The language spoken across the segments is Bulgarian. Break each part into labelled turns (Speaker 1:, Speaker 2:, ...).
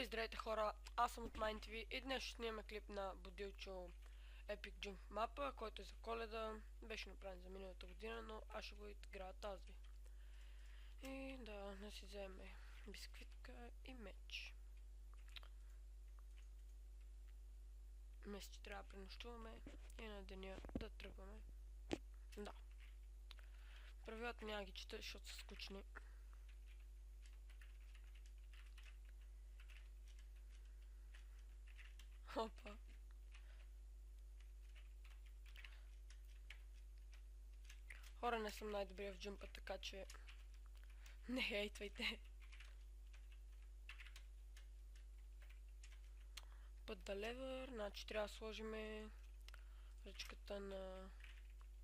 Speaker 1: Здравейте хора, аз съм от MindTV и днес ще снимаме клип на Бодилчо Epic Jump мапа, който е за Коледа. Беше направен за миналата година, но аз ще го играя тази. И да си вземе бисквитка и меч. Мисля, че трябва да пренощуваме и на деня да тръгваме. Да. Правилата няма ги чета, защото са скучни. Опа. Хора, не съм най-добрия в джъмпа, така че не хейтвайте. Път да левър, значи трябва да сложим ръчката на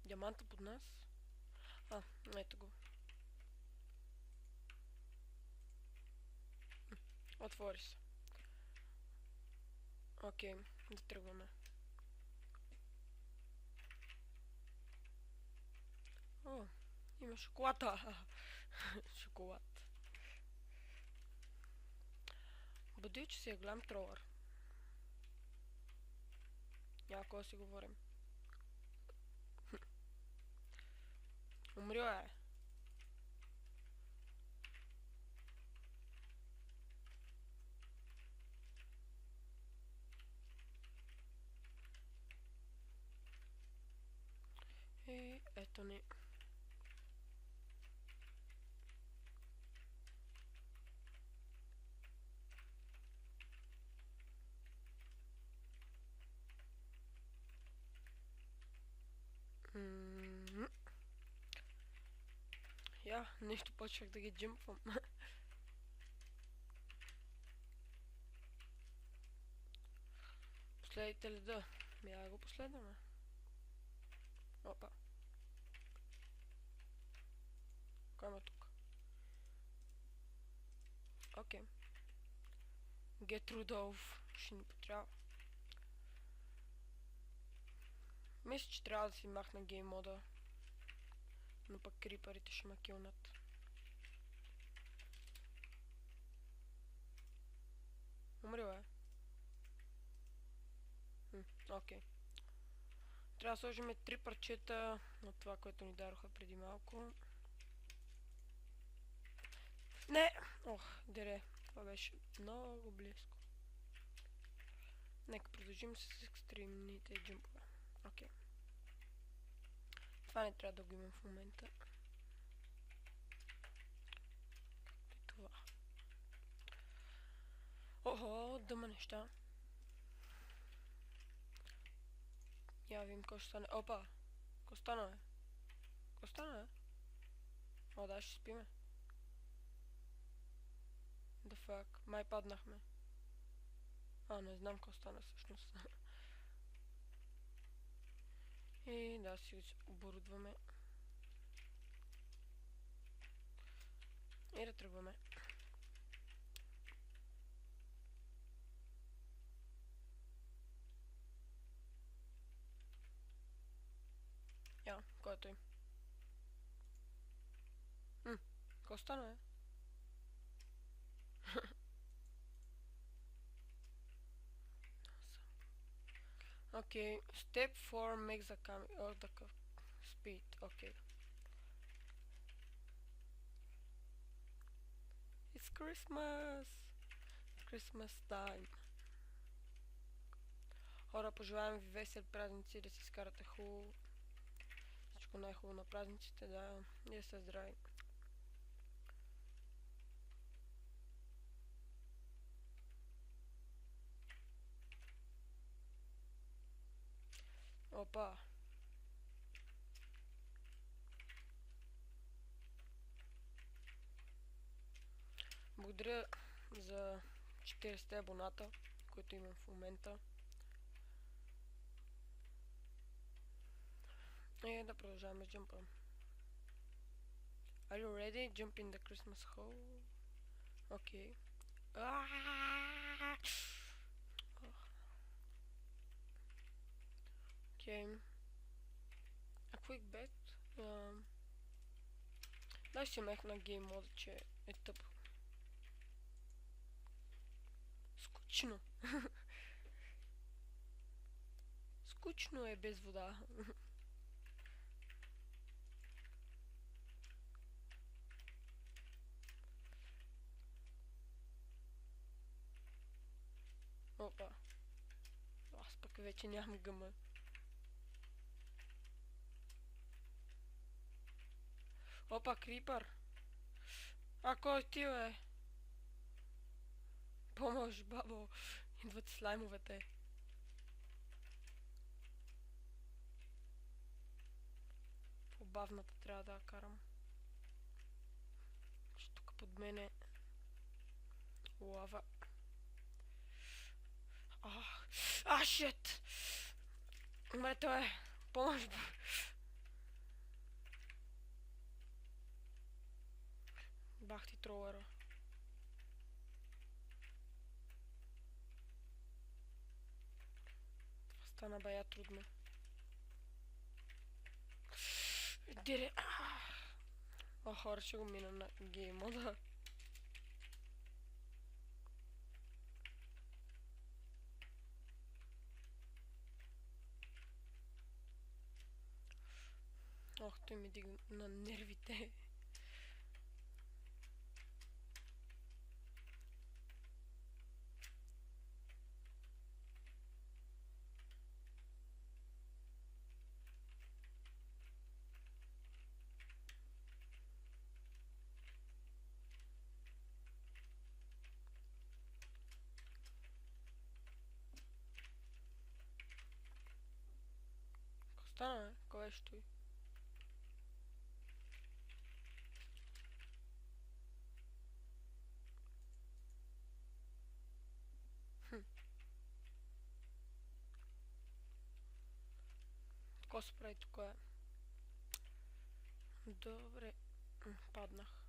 Speaker 1: диаманта под нас. Ето го. Отвори се. Окей, да тръгваме. О, има шоколада. Шоколад. Бъди, че си е голям тролър. Няма кога си говорим. Умря е. И ето ни. Нещо почвах да ги джимпвам. Последите ли да? Я го последваме. Опа. Кой има тук? Окей. Get Rudolph. Ще ни потрябва. Мисля, че трябва да си махна гейм мода. Но пък крипарите ще ме килнат. Умрил е. Окей. Трябва да сложим 3 парчета от това, което ни дароха преди малко. Не! Ох, дере. Това беше много близко. Нека продължим с екстремните джимпове. Окей. Това не трябва да го имам в момента. Това. Охо, дъма неща. Я видим какво ще стане. Опа! Какво стана, бе? Какво стана, бе? О, да, ще спиме. The fuck? Май паднахме. Не знам какво стана всъщност. И да, си оборудваме. И да тръгваме. Кой е той? Какво стана, бе? Okay, step 4 makes the speed. Okay. It's Christmas! Christmas time. Хора, пожелавам ви весели празници, да си изкарате хубаво. Всичко най-хубаво на празниците, да. И да сте здрави. Опа! Благодаря за 40 абоната, които имам в момента. И да продължаваме с джампа. Are you ready? Jump in the Christmas hole. Okay. Okay. A quick bet. Дай си мехна гейм мода, че е тъпо. Скучно. Скучно е без вода. Опа. Аз пък вече нямам гъма. Опа, крипър. А кой ти, бе? Помощ, бабо. Идват слаймовете. По-бавната трябва да я карам. Ще тук под мене лава. Шит! Умрете, бе. Помощ, бе. Бах ти тролера. Това стана бая трудно. Дире. Хора, ще го мина на гейм мода. Той ми дигна на нервите. Какво стана, бе? Кой беше той? Какво се прави тук, е? Добре. Паднах.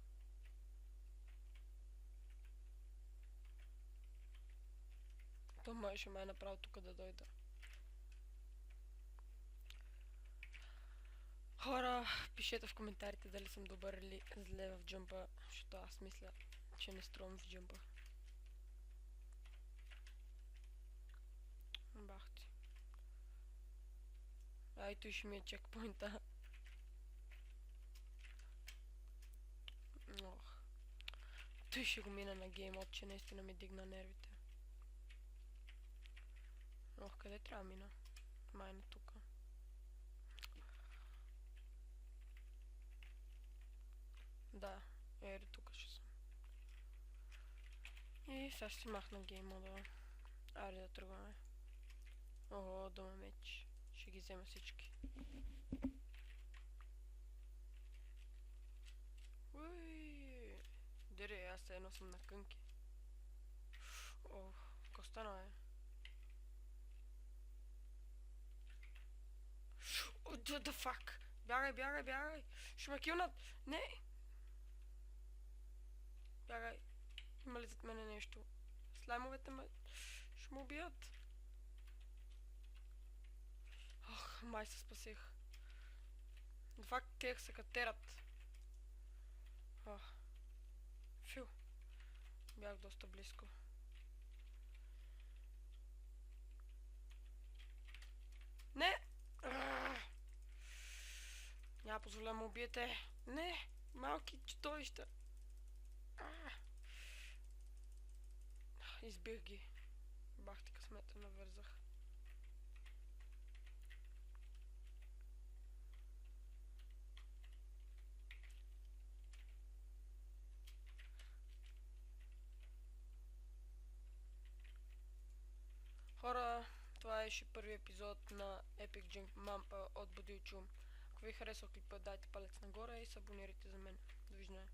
Speaker 1: То можеше май направо тук да дойда. Хора, пишете в коментарите дали съм добър или зле в джъмпа, защото аз мисля, че не струвам в джъмпа. Бах ти. Ай, той ще ми е чекпоинта. Той ще го мина на гейм мод, че наистина ми дигна нервите. Къде трябва да мина? Май на тука. Да, ери тука ще съм. И сега ще си махна гейм мода. Айде да тръгваме. Дома меч. Ще ги взема всички. Уй! Дире, аз едно съм на кънки. Какво стана, бе? What the fuck? Бягай! Ще ме килнат! Не! Бягай! Има ли зад мене нещо? Слаймовете ме... ще му убият. Май се спасих. Два кех се катерат. Фил. Бях доста близко. Не! Няма позволя му убиете. Не! Малки чудовища. Избих ги. Бах ти късмета, навързах. Хора, това беше първи епизод на Epic Junk Map от Будилчо. Ако ви харесва клипа, дайте палец нагоре и се абонирайте за мен. Довиждане.